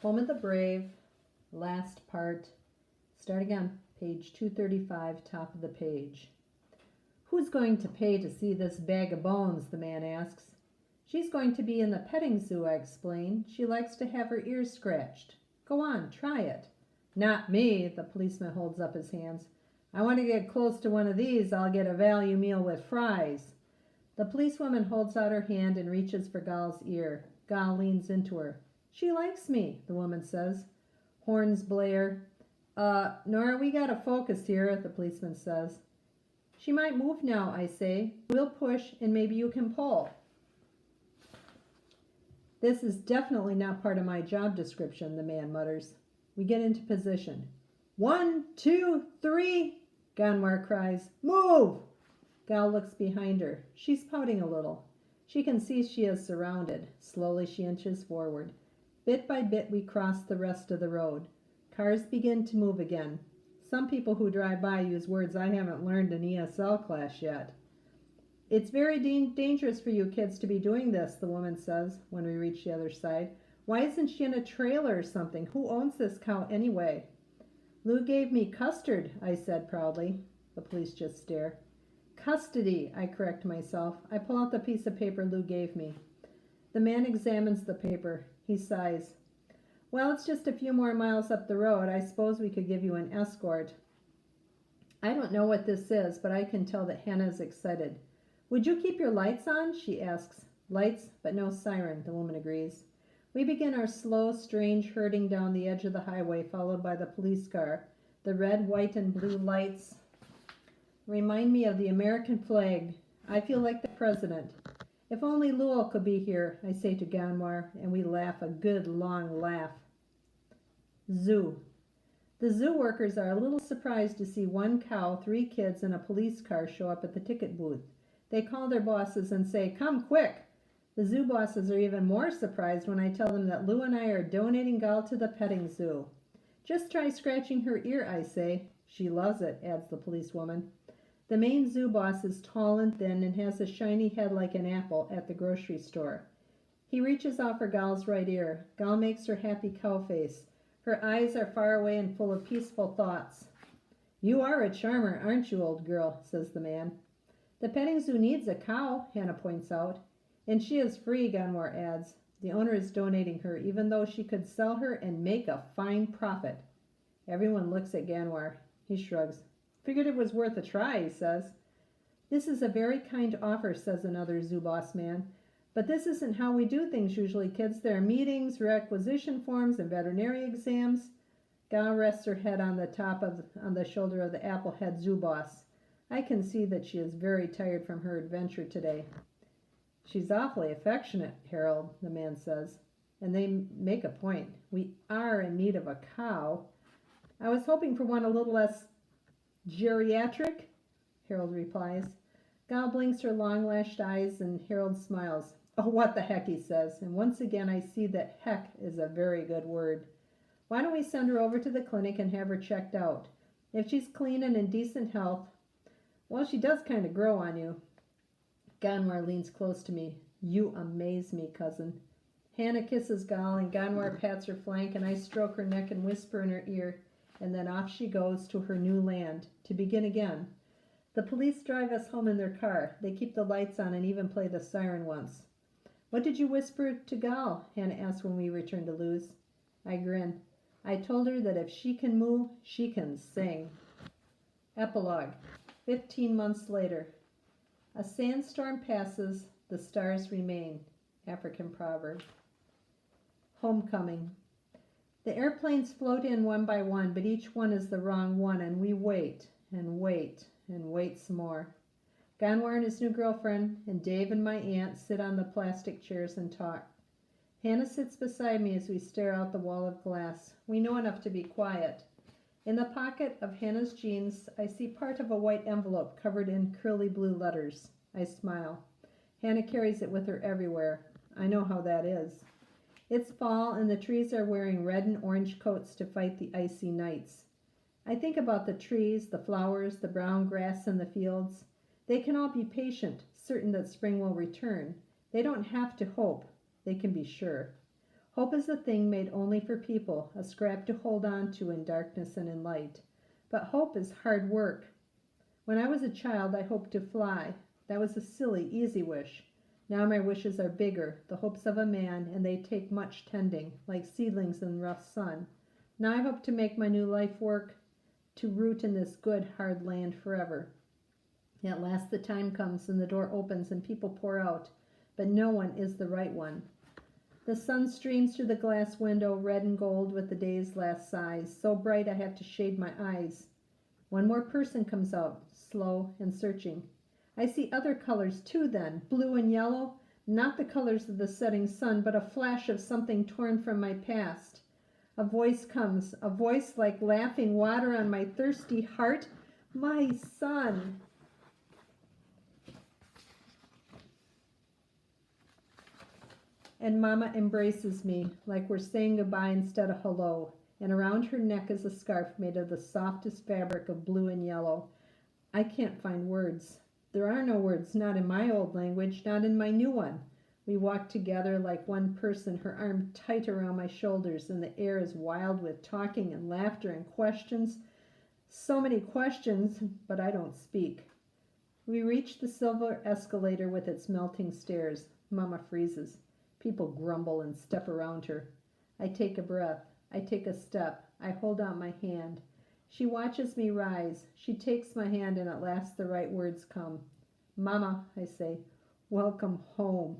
Home of the Brave, last part. Start again, page 235, top of the page. Who's going to pay to see this bag of bones, the man asks. She's going to be in the petting zoo, I explain. She likes to have her ears scratched. Go on, try it. Not me, the policeman holds up his hands. I want to get close to one of these, I'll get a value meal with fries. The policewoman holds out her hand and reaches for Gal's ear. Gal leans into her. She likes me, the woman says. Horns blare. Nora, we gotta focus here, the policeman says. She might move now, I say. We'll push and maybe you can pull. This is definitely not part of my job description, the man mutters. We get into position. 1, 2, 3, Ganwar cries. Move! Gal looks behind her. She's pouting a little. She can see she is surrounded. Slowly she inches forward. Bit by bit we cross the rest of the road. Cars begin to move again. Some people who drive by use words I haven't learned in ESL class yet. It's very dangerous for you kids to be doing this, the woman says when we reach the other side. Why isn't she in a trailer or something? Who owns this cow anyway? Lou gave me custard, I said proudly. The police just stare. Custody, I correct myself. I pull out the piece of paper Lou gave me. The man examines the paper. He sighs. Well, it's just a few more miles up the road. I suppose we could give you an escort. I don't know what this is, but I can tell that Hannah is excited. Would you keep your lights on? She asks. Lights, but no siren, the woman agrees. We begin our slow, strange herding down the edge of the highway, followed by the police car. The red, white, and blue lights remind me of the American flag. I feel like the president. If only Lowell could be here, I say to Ganwar, and we laugh a good long laugh. Zoo. The zoo workers are a little surprised to see 1 cow, 3 kids, and a police car show up at the ticket booth. They call their bosses and say, come quick. The zoo bosses are even more surprised when I tell them that Lou and I are donating Gal to the petting zoo. Just try scratching her ear, I say. She loves it, adds the policewoman. The main zoo boss is tall and thin and has a shiny head like an apple at the grocery store. He reaches out for Gal's right ear. Gal makes her happy cow face. Her eyes are far away and full of peaceful thoughts. You are a charmer, aren't you, old girl, says the man. The petting zoo needs a cow, Hannah points out. And she is free, Ganwar adds. The owner is donating her, even though she could sell her and make a fine profit. Everyone looks at Ganwar. He shrugs. Figured it was worth a try, he says. This is a very kind offer, says another zoo boss man. But this isn't how we do things usually, kids. There are meetings, requisition forms, and veterinary exams. Gal rests her head on the shoulder of the Applehead zoo boss. I can see that she is very tired from her adventure today. She's awfully affectionate, Harold, the man says. And they make a point. We are in need of a cow. I was hoping for one a little less geriatric, Harold replies. Gal blinks her long-lashed eyes and Harold smiles. Oh, what the heck, he says. And once again I see that heck is a very good word. Why don't we send her over to the clinic and have her checked out? If she's clean and in decent health, well, she does kind of grow on you. Ganwar leans close to me. You amaze me, cousin. Hannah kisses Gal and Ganwar pats her flank and I stroke her neck and whisper in her ear. And then off she goes to her new land, to begin again. The police drive us home in their car. They keep the lights on and even play the siren once. What did you whisper to Gal? Hannah asks when we return to Lou's. I grin. I told her that if she can moo, she can sing. Epilogue. 15 months later. A sandstorm passes, the stars remain. African proverb. Homecoming. The airplanes float in one by one, but each one is the wrong one, and we wait and wait and wait some more. Ganwar and his new girlfriend and Dave and my aunt sit on the plastic chairs and talk. Hannah sits beside me as we stare out the wall of glass. We know enough to be quiet. In the pocket of Hannah's jeans, I see part of a white envelope covered in curly blue letters. I smile. Hannah carries it with her everywhere. I know how that is. It's fall and the trees are wearing red and orange coats to fight the icy nights. I think about the trees, the flowers, the brown grass in the fields. They can all be patient, certain that spring will return. They don't have to hope. They can be sure. Hope is a thing made only for people, a scrap to hold on to in darkness and in light. But hope is hard work. When I was a child, I hoped to fly. That was a silly, easy wish. Now my wishes are bigger, the hopes of a man, and they take much tending, like seedlings in rough sun. Now I hope to make my new life work, to root in this good, hard land forever. At last the time comes, and the door opens, and people pour out, but no one is the right one. The sun streams through the glass window, red and gold with the day's last sighs, so bright I have to shade my eyes. One more person comes out, slow and searching. I see other colors too then, blue and yellow, not the colors of the setting sun, but a flash of something torn from my past. A voice comes, a voice like laughing water on my thirsty heart. My son! And Mama embraces me like we're saying goodbye instead of hello, and around her neck is a scarf made of the softest fabric of blue and yellow. I can't find words. There are no words, not in my old language, not in my new one. We walk together like one person, her arm tight around my shoulders, and the air is wild with talking and laughter and questions. So many questions, but I don't speak. We reach the silver escalator with its melting stairs. Mama freezes. People grumble and step around her. I take a breath. I take a step. I hold out my hand. She watches me rise. She takes my hand, and at last the right words come. Mama, I say, welcome home.